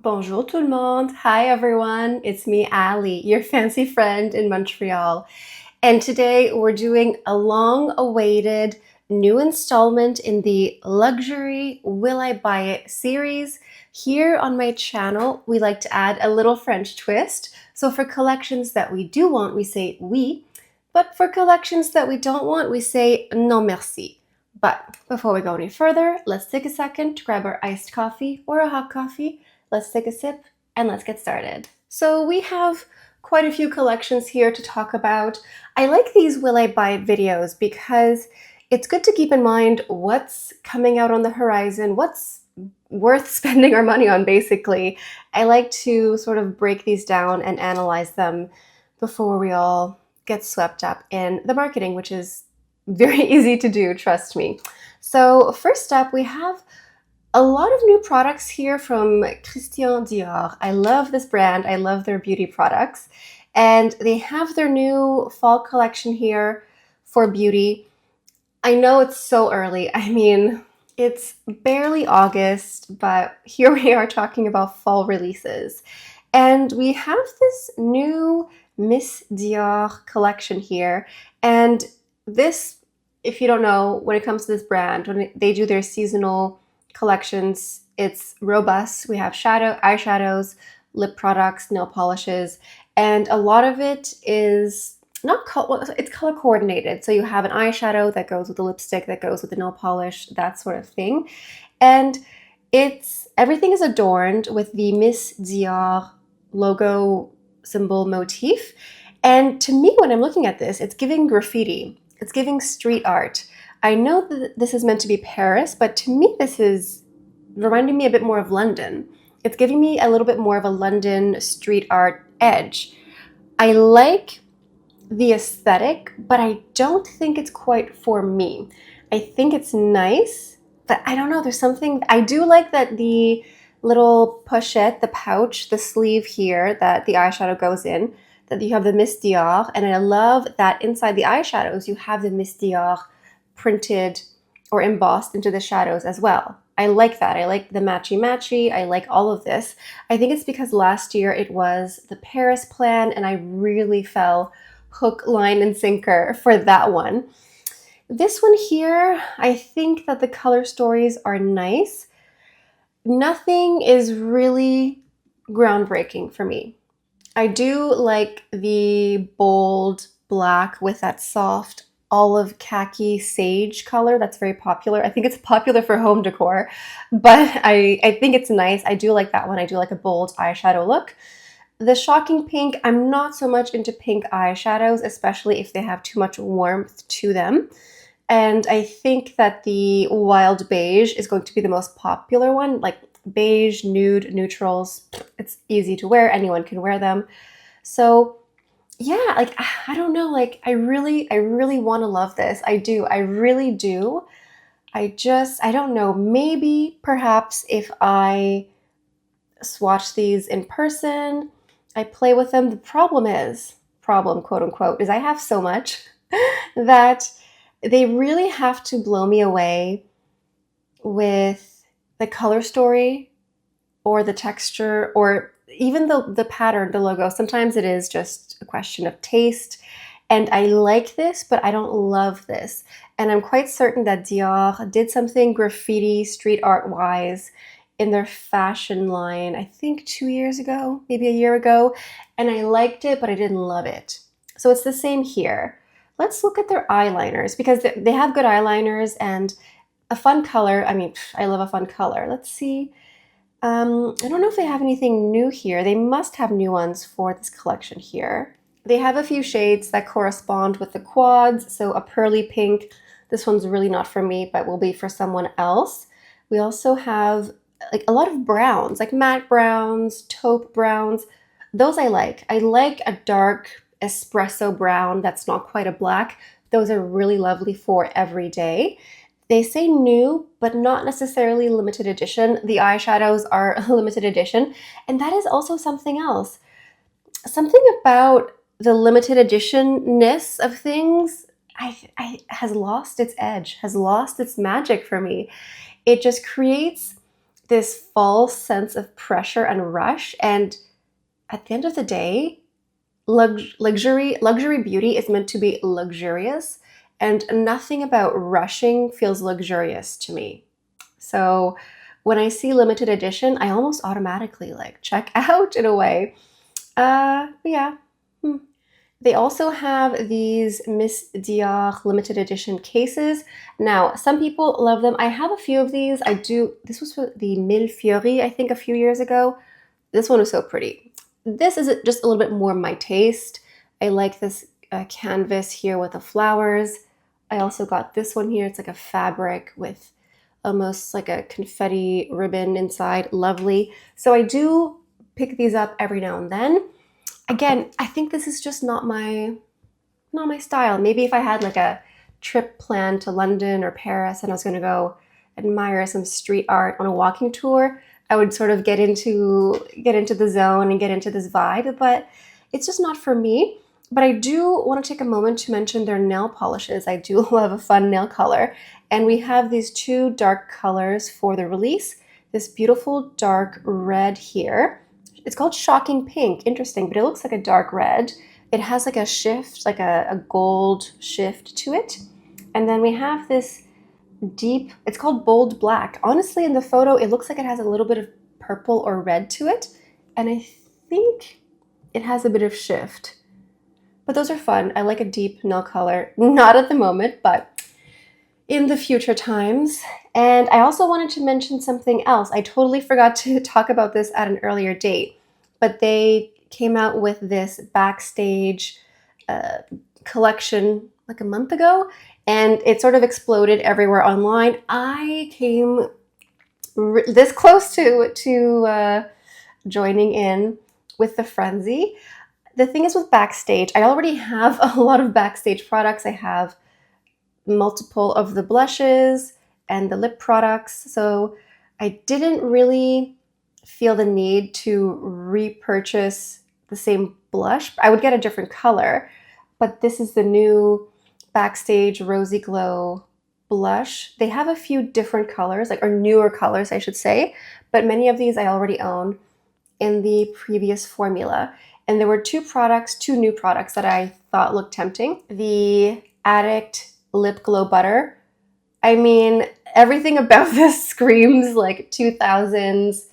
Bonjour tout le monde. Hi everyone. It's me, Ali, your fancy friend in Montreal. And today we're doing a long-awaited new installment in the Luxury Will I Buy It series. Here on my channel, we like to add a little French twist. So for collections that we do want, we say oui. But for collections that we don't want, we say non merci. But before we go any further, let's take a second to grab our iced coffee or a hot coffee. Let's take a sip and let's get started. So we have quite a few collections here to talk about. I like these Will I Buy It videos because it's good to keep in mind what's coming out on the horizon, what's worth spending our money on, basically. I like to sort of break these down and analyze them before we all get swept up in the marketing, which is very easy to do, trust me. So first up, we have a lot of new products here from Christian Dior. I love this brand. I love their beauty products. And they have their new fall collection here for beauty. I know it's so early. I mean, it's barely August, but here we are talking about fall releases. And we have this new Miss Dior collection here. And this, if you don't know, when it comes to this brand, when they do their seasonal collections, it's robust. We have eyeshadows, lip products, nail polishes, and a lot of it is not it's color coordinated. So you have an eyeshadow that goes with the lipstick, that goes with the nail polish, that sort of thing. And everything is adorned with the Miss Dior logo symbol motif. And to me, when I'm looking at this, it's giving graffiti. It's giving street art. I know that this is meant to be Paris, but to me, this is reminding me a bit more of London. It's giving me a little bit more of a London street art edge. I like the aesthetic, but I don't think it's quite for me. I think it's nice, but I don't know. There's something, I do like that the little pochette, the pouch, the sleeve here that the eyeshadow goes in, that you have the Miss Dior, and I love that inside the eyeshadows you have the Miss Dior printed or embossed into the shadows as well. I like that. I like the matchy-matchy. I like all of this. I think it's because last year it was the Paris plan and I really fell hook, line, and sinker for that one. This one here, I think that the color stories are nice. Nothing is really groundbreaking for me. I do like the bold black with that soft olive khaki sage color. That's very popular. I think it's popular for home decor, but I think it's nice. I do like that one. I do like a bold eyeshadow look. The shocking pink, I'm not so much into pink eyeshadows, especially if they have too much warmth to them. And I think that the wild beige is going to be the most popular one, like beige, nude, neutrals. It's easy to wear. Anyone can wear them. So yeah, like, I don't know, like, I really want to love this. I do. I really do. I don't know, maybe perhaps if I swatch these in person, I play with them. The problem, quote unquote, is I have so much that they really have to blow me away with the color story or the texture or even the pattern, the logo. Sometimes it is just a question of taste. And I like this, but I don't love this. And I'm quite certain that Dior did something graffiti, street art wise in their fashion line, I think 2 years ago, maybe a year ago. And I liked it, but I didn't love it. So it's the same here. Let's look at their eyeliners because they have good eyeliners and a fun color. I mean, I love a fun color. Let's see. I don't know if they have anything new here. They must have new ones for this collection here. They have a few shades that correspond with the quads. So a pearly pink. This one's really not for me, but will be for someone else. We also have like a lot of browns, like matte browns, taupe browns. Those I like. I like a dark espresso brown that's not quite a black. Those are really lovely for every day. They say new, but not necessarily limited edition. The eyeshadows are limited edition, and that is also something else. Something about the limited edition-ness of things has lost its edge, has lost its magic for me. It just creates this false sense of pressure and rush. And at the end of the day, luxury beauty is meant to be luxurious, and nothing about rushing feels luxurious to me. So when I see limited edition, I almost automatically like check out in a way. But yeah. They also have these Miss Dior limited edition cases. Now, some people love them. I have a few of these. I do. This was for the Mille Fiori, I think, a few years ago. This one is so pretty. This is just a little bit more my taste. I like this canvas here with the flowers. I also got this one here. It's like a fabric with almost like a confetti ribbon inside. Lovely. So I do pick these up every now and then. Again, I think this is just not my style. Maybe if I had like a trip planned to London or Paris and I was going to go admire some street art on a walking tour, I would sort of get into the zone and get into this vibe, but it's just not for me. But I do want to take a moment to mention their nail polishes. I do love a fun nail color, and we have these two dark colors for the release. This beautiful dark red here. It's called Shocking Pink. Interesting, but it looks like a dark red. It has like a shift, like a gold shift to it. And then we have this deep, it's called Bold Black. Honestly, in the photo, it looks like it has a little bit of purple or red to it. And I think it has a bit of shift. But those are fun. I like a deep nail color. Not at the moment, but in the future times. And I also wanted to mention something else. I totally forgot to talk about this at an earlier date, but they came out with this backstage collection like a month ago, and it sort of exploded everywhere online. I came this close to joining in with the frenzy. The thing is with backstage, I already have a lot of backstage products. I have multiple of the blushes and the lip products, so I didn't really feel the need to repurchase the same blush. I would get a different color, but this is the new Backstage Rosy Glow blush. They have a few different colors, or newer colors, I should say, but many of these I already own in the previous formula. And there were two new products that I thought looked tempting. The Addict Lip Glow Butter. I mean, everything about this screams like 2000s.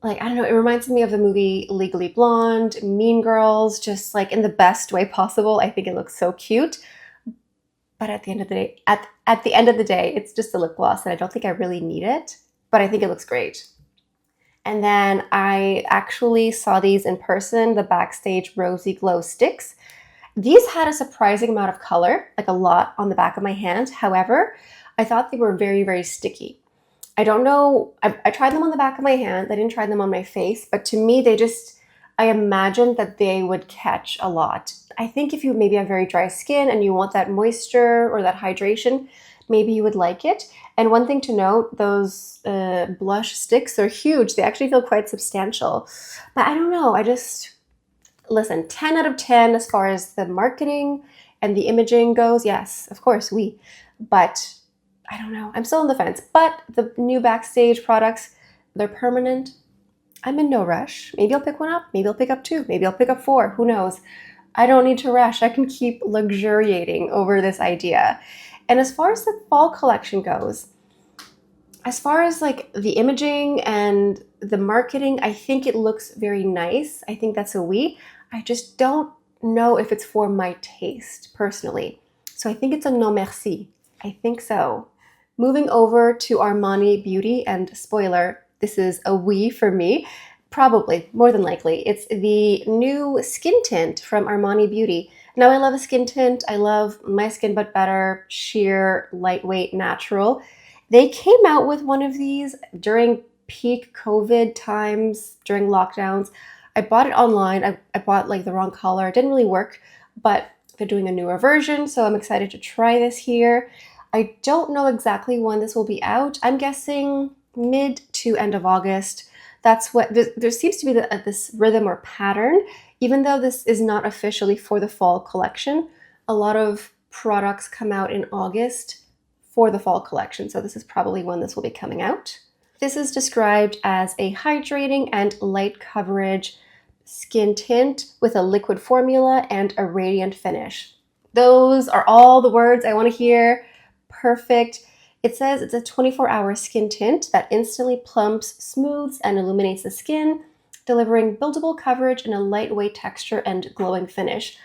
Like, I don't know, it reminds me of the movie Legally Blonde, Mean Girls, just like in the best way possible. I think it looks so cute. But at the end of the day, at the end of the day, it's just a lip gloss, and I don't think I really need it, but I think it looks great. And then I actually saw these in person, the Backstage Rosy Glow Sticks. These had a surprising amount of color, like a lot on the back of my hand. However, I thought they were very, very sticky. I don't know, I tried them on the back of my hand. I didn't try them on my face, but to me, I imagined that they would catch a lot. I think if you maybe have very dry skin and you want that moisture or that hydration, maybe you would like it. And one thing to note, those blush sticks are huge. They actually feel quite substantial. But I don't know, listen, 10 out of 10 as far as the marketing and the imaging goes. Yes, of course, oui. But I don't know. I'm still on the fence. But the new Backstage products, they're permanent. I'm in no rush. Maybe I'll pick one up. Maybe I'll pick up two. Maybe I'll pick up four. Who knows? I don't need to rush. I can keep luxuriating over this idea. And as far as the fall collection goes, as far as like the imaging and the marketing, I think it looks very nice. I think that's a oui. I just don't know if it's for my taste personally. So I think it's a non merci. I think so. Moving over to Armani Beauty, and spoiler, this is a oui for me. Probably, more than likely. It's the new skin tint from Armani Beauty. Now, I love a skin tint. I love My Skin But Better, sheer, lightweight, natural. They came out with one of these during peak COVID times, during lockdowns. I bought it online. I bought like the wrong color. It didn't really work, but they're doing a newer version, so I'm excited to try this here. I don't know exactly when this will be out. I'm guessing mid to end of August. That's what there seems to be this rhythm or pattern. Even though this is not officially for the fall collection, a lot of products come out in August for the fall collection. So this is probably when this will be coming out. This is described as a hydrating and light coverage skin tint with a liquid formula and a radiant finish. Those are all the words I want to hear. Perfect. It says it's a 24-hour skin tint that instantly plumps, smooths, and illuminates the skin, delivering buildable coverage and a lightweight texture and glowing finish.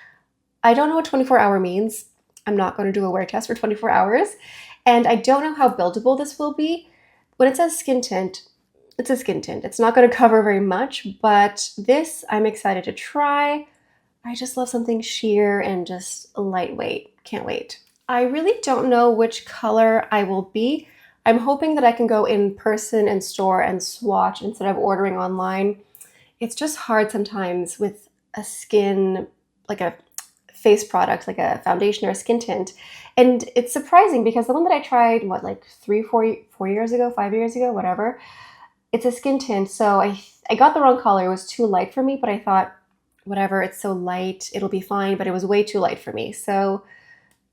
I don't know what 24-hour means. I'm not going to do a wear test for 24 hours. And I don't know how buildable this will be. When it says skin tint, it's a skin tint. It's not going to cover very much, but this I'm excited to try. I just love something sheer and just lightweight. Can't wait. I really don't know which color I will be. I'm hoping that I can go in person and store and swatch instead of ordering online. It's just hard sometimes with a skin, like a face product, like a foundation or a skin tint. And it's surprising because the one that I tried, what, like 4 years ago, 5 years ago, whatever, it's a skin tint. So I got the wrong color. It was too light for me, but I thought, whatever, it's so light, it'll be fine, but it was way too light for me. So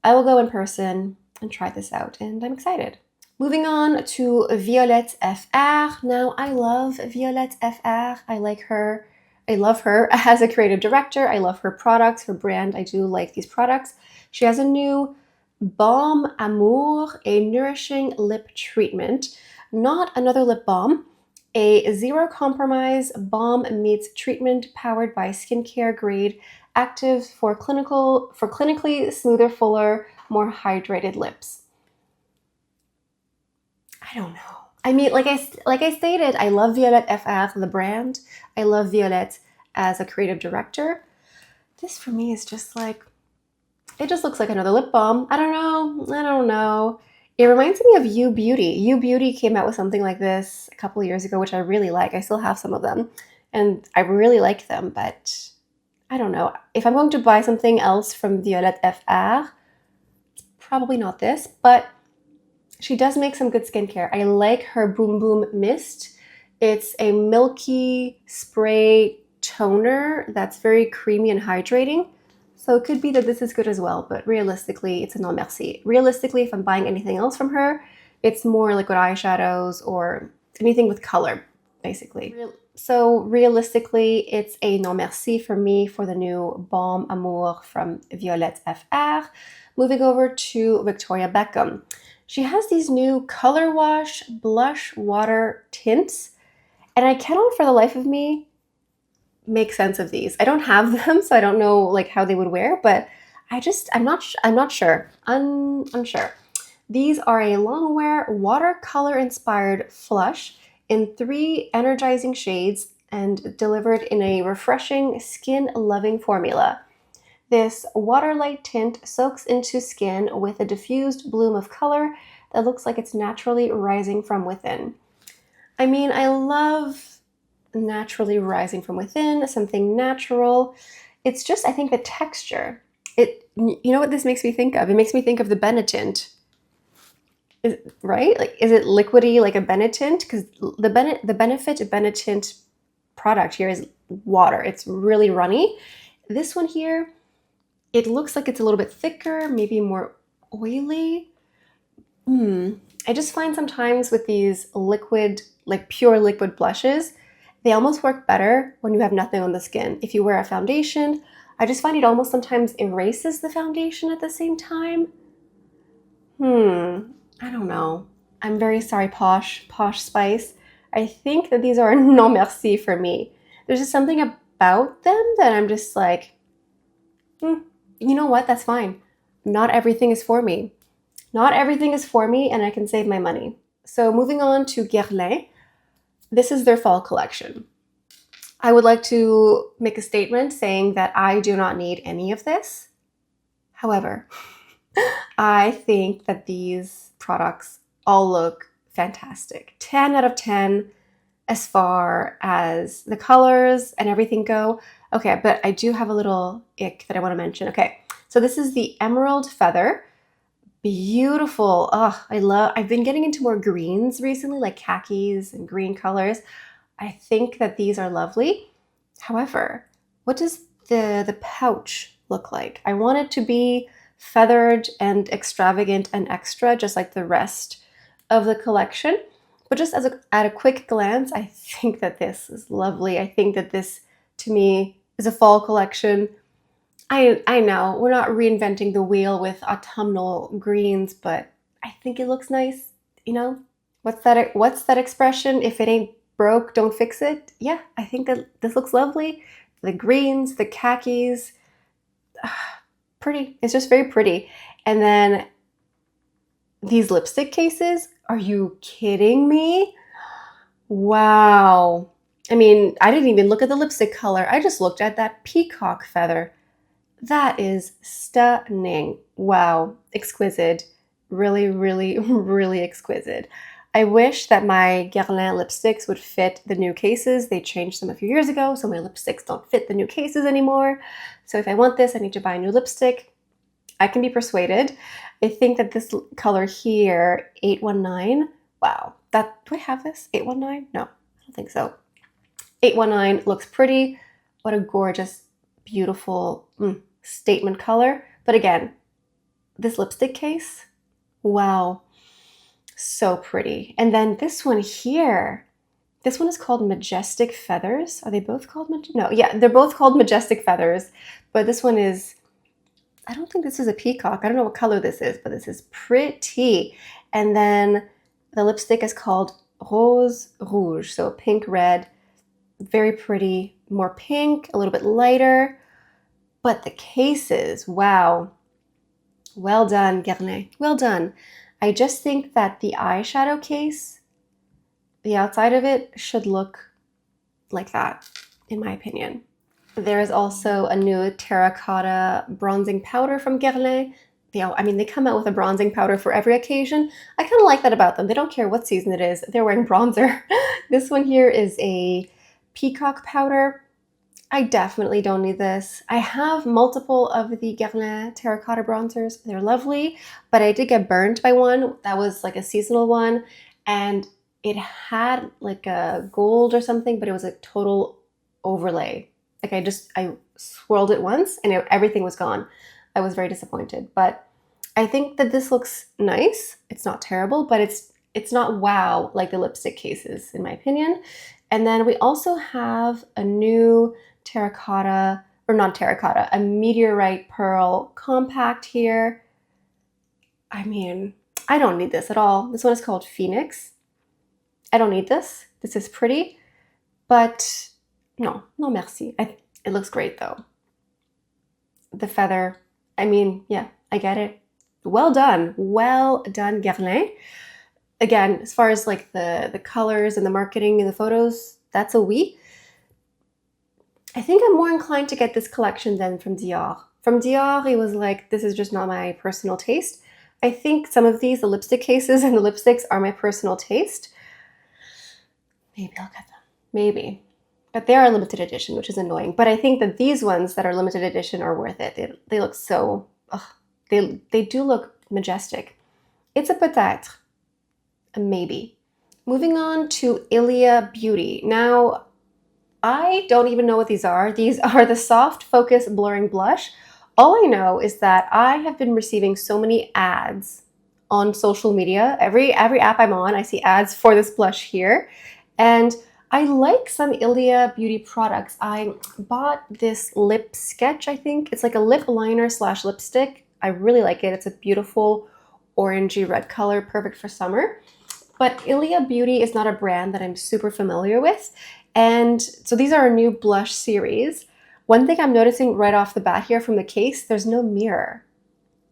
I will go in person and try this out, and I'm excited. Moving on to Violette F. Now, I love Violette F. I like her. I love her as a creative director. I love her products, her brand. I do like these products. She has a new Balm Amour, a nourishing lip treatment. Not another lip balm. A zero compromise balm meets treatment powered by skincare grade active for clinically smoother, fuller, more hydrated lips. I don't know. I mean, like I stated, I love Violette F, the brand. I love Violette as a creative director. This for me is just like, it just looks like another lip balm. I don't know. It reminds me of You Beauty. You Beauty came out with something like this a couple of years ago, which I really like. I still have some of them, and I really like them, but I don't know. If I'm going to buy something else from Violette F, it's probably not this, but she does make some good skincare. I like her Boom Boom Mist. It's a milky spray toner that's very creamy and hydrating. So it could be that this is good as well, but realistically, it's a non merci. Realistically, if I'm buying anything else from her, it's more liquid eyeshadows or anything with color, basically. So realistically, it's a non merci for me for the new Balm Amour from Violette F. Moving over to Victoria Beckham. She has these new Color Wash Blush Water tints, and I cannot for the life of me make sense of these. I don't have them, so I don't know like how they would wear, but I'm not sure. Unsure. These are a long wear watercolor inspired flush in 3 energizing shades and delivered in a refreshing skin loving formula. This water light tint soaks into skin with a diffused bloom of color that looks like it's naturally rising from within. I mean, I love naturally rising from within, something natural. It's just, I think the texture. You know what this makes me think of? It makes me think of the Benetint. Right? Like, is it liquidy like a Benetint? Because the Benefit Benetint product here is water. It's really runny. This one here, it looks like it's a little bit thicker, maybe more oily. I just find sometimes with these liquid, like pure liquid blushes, they almost work better when you have nothing on the skin. If you wear a foundation, I just find it almost sometimes erases the foundation at the same time. I don't know. I'm very sorry, Posh Spice. I think that these are non merci for me. There's just something about them that I'm just like, you know what? That's fine. Not everything is for me. Not everything is for me, and I can save my money. So moving on to Guerlain. This is their fall collection. I would like to make a statement saying that I do not need any of this. However, I think that these products all look fantastic. 10 out of 10 as far as the colors and everything go. Okay, but I do have a little ick that I want to mention. Okay, so this is the Emerald Feather. Beautiful. Oh, I've been getting into more greens recently, like khakis and green colors. I think that these are lovely. However, what does the pouch look like? I want it to be feathered and extravagant and extra, just like the rest of the collection. But just at a quick glance, I think that this is lovely. I think that this, to me, is a fall collection. I know we're not reinventing the wheel with autumnal greens, but I think it looks nice. You know, what's that expression? If it ain't broke, don't fix it. Yeah, I think that this looks lovely. The greens, the khakis, pretty. It's just very pretty. And then these lipstick cases, are you kidding me? Wow. I mean, I didn't even look at the lipstick color. I just looked at that peacock feather. That is stunning. Wow. Exquisite. Really, really, really exquisite. I wish that my Guerlain lipsticks would fit the new cases. They changed them a few years ago, so my lipsticks don't fit the new cases anymore. So if I want this, I need to buy a new lipstick. I can be persuaded. I think that this color here, 819, wow. Do I have this? 819? No, I don't think so. 819 looks pretty. What a gorgeous, beautiful statement color. But again, this lipstick case, wow, so pretty. And then this one here, this one is called Majestic Feathers. Are they both called No, yeah, they're both called Majestic Feathers. But this one is, I don't think this is a peacock. I don't know what color this is, but this is pretty. And then the lipstick is called Rose Rouge, so pink red, very pretty, more pink, a little bit lighter. But the cases, wow. Well done, Guerlain. Well done. I just think that the eyeshadow case, the outside of it should look like that, in my opinion. There is also a new terracotta bronzing powder from Guerlain. I mean, they come out with a bronzing powder for every occasion. I kind of like that about them. They don't care what season it is. They're wearing bronzer. This one here is a peacock powder. I definitely don't need this. I have multiple of the Guerlain terracotta bronzers. They're lovely, but I did get burned by one. That was like a seasonal one, and it had like a gold or something, but it was a total overlay. Like I swirled it once and everything was gone. I was very disappointed, but I think that this looks nice. It's not terrible, but it's not wow like the lipstick cases, in my opinion. And then we also have a new terracotta, or not terracotta, a meteorite pearl compact here. I mean, I don't need this at all. This one is called Phoenix. I don't need this. This is pretty, but no merci. It looks great though. The feather, I mean, yeah, I get it. Well done, Guerlain. Again, as far as like the colors and the marketing and the photos, that's a oui. I think I'm more inclined to get this collection than from Dior. From Dior, it was like, this is just not my personal taste. I think some of these, the lipstick cases and the lipsticks, are my personal taste. Maybe I'll get them. Maybe. But they are limited edition, which is annoying. But I think that these ones that are limited edition are worth it. They look so, they do look majestic. It's a peut-être, a maybe. Moving on to Ilia Beauty. Now, I don't even know what these are. These are the Soft Focus Blurring Blush. All I know is that I have been receiving so many ads on social media. Every app I'm on, I see ads for this blush here. And I like some Ilia Beauty products. I bought this lip sketch, I think. It's like a lip liner / lipstick. I really like it. It's a beautiful orangey red color, perfect for summer. But Ilia Beauty is not a brand that I'm super familiar with. And so these are a new blush series. One thing I'm noticing right off the bat here from the case, there's no mirror.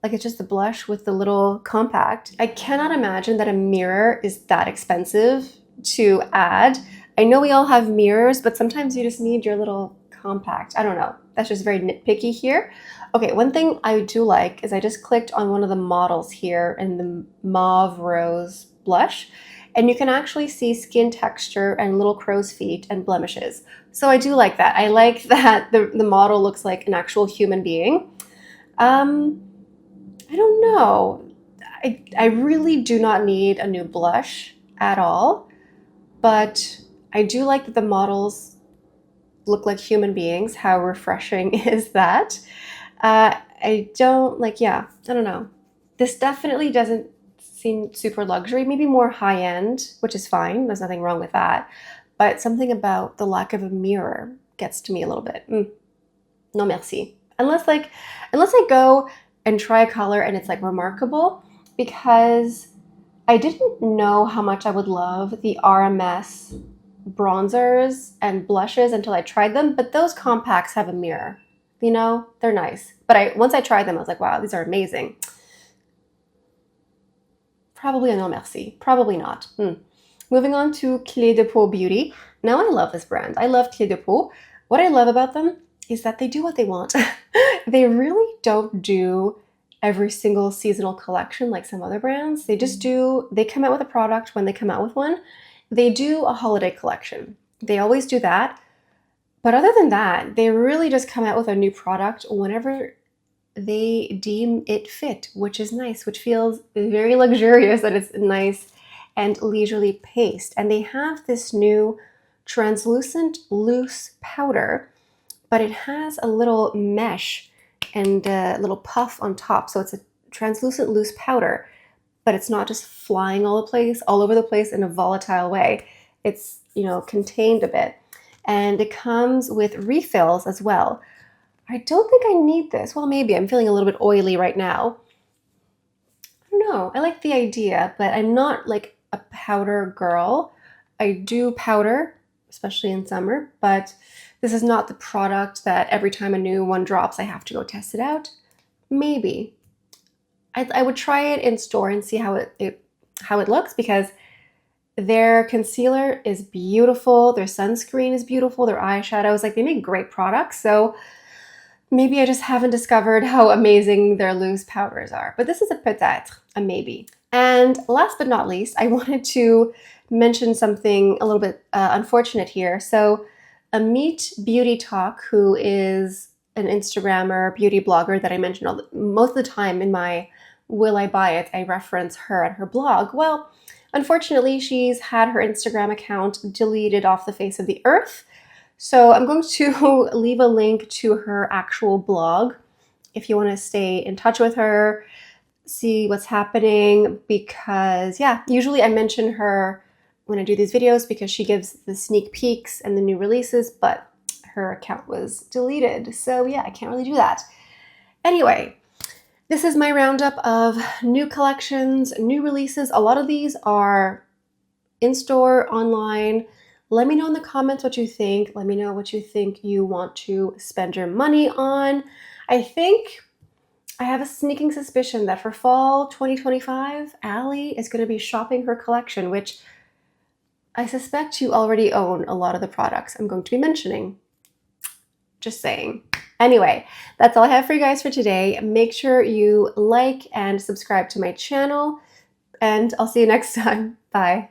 Like, it's just the blush with the little compact. I cannot imagine that a mirror is that expensive to add. I know we all have mirrors, but sometimes you just need your little compact. I don't know. That's just very nitpicky here. Okay, one thing I do like is I just clicked on one of the models here in the mauve rose blush, and you can actually see skin texture and little crow's feet and blemishes. So I do like that. I like that the model looks like an actual human being. I don't know. I really do not need a new blush at all, but I do like that the models look like human beings. How refreshing is that? I don't know. This definitely doesn't seem super luxury, maybe more high-end, which is fine. There's nothing wrong with that. But something about the lack of a mirror gets to me a little bit. No merci. Unless I go and try a color and it's like remarkable, because I didn't know how much I would love the RMS bronzers and blushes until I tried them, but those compacts have a mirror. You know, they're nice. But once I tried them, I was like, wow, these are amazing. Probably a no merci. Probably not. Moving on to Cle de Peau Beauty. Now I love this brand. I love Cle de Peau. What I love about them is that they do what they want. They really don't do every single seasonal collection like some other brands. They come out with a product when they come out with one. They do a holiday collection. They always do that. But other than that, they really just come out with a new product whenever they deem it fit, which is nice, which feels very luxurious, that it's nice and leisurely paced. And they have this new translucent loose powder, but it has a little mesh and a little puff on top. So it's a translucent loose powder, but it's not just flying all over the place in a volatile way. It's, contained a bit. And it comes with refills as well. I don't think I need this. Well, maybe. I'm feeling a little bit oily right now. I don't know. I like the idea, but I'm not like a powder girl. I do powder, especially in summer, but this is not the product that every time a new one drops, I have to go test it out. Maybe. I would try it in store and see how it looks, because their concealer is beautiful, their sunscreen is beautiful, their eyeshadows, like they make great products. So maybe I just haven't discovered how amazing their loose powders are. But this is a peut-être, a maybe. And last but not least, I wanted to mention something a little bit unfortunate here. So Amit Beauty Talk, who is an Instagrammer, beauty blogger that I mention most of the time in my Will I Buy It, I reference her and her blog. Well, unfortunately, she's had her Instagram account deleted off the face of the earth. So I'm going to leave a link to her actual blog if you want to stay in touch with her, see what's happening, because usually I mention her when I do these videos because she gives the sneak peeks and the new releases, but her account was deleted. So I can't really do that. Anyway, this is my roundup of new collections, new releases. A lot of these are in-store, online. Let me know in the comments what you think. Let me know what you think you want to spend your money on. I think I have a sneaking suspicion that for fall 2025, Ali is going to be shopping her collection, which I suspect you already own a lot of the products I'm going to be mentioning. Just saying. Anyway, that's all I have for you guys for today. Make sure you like and subscribe to my channel, and I'll see you next time. Bye.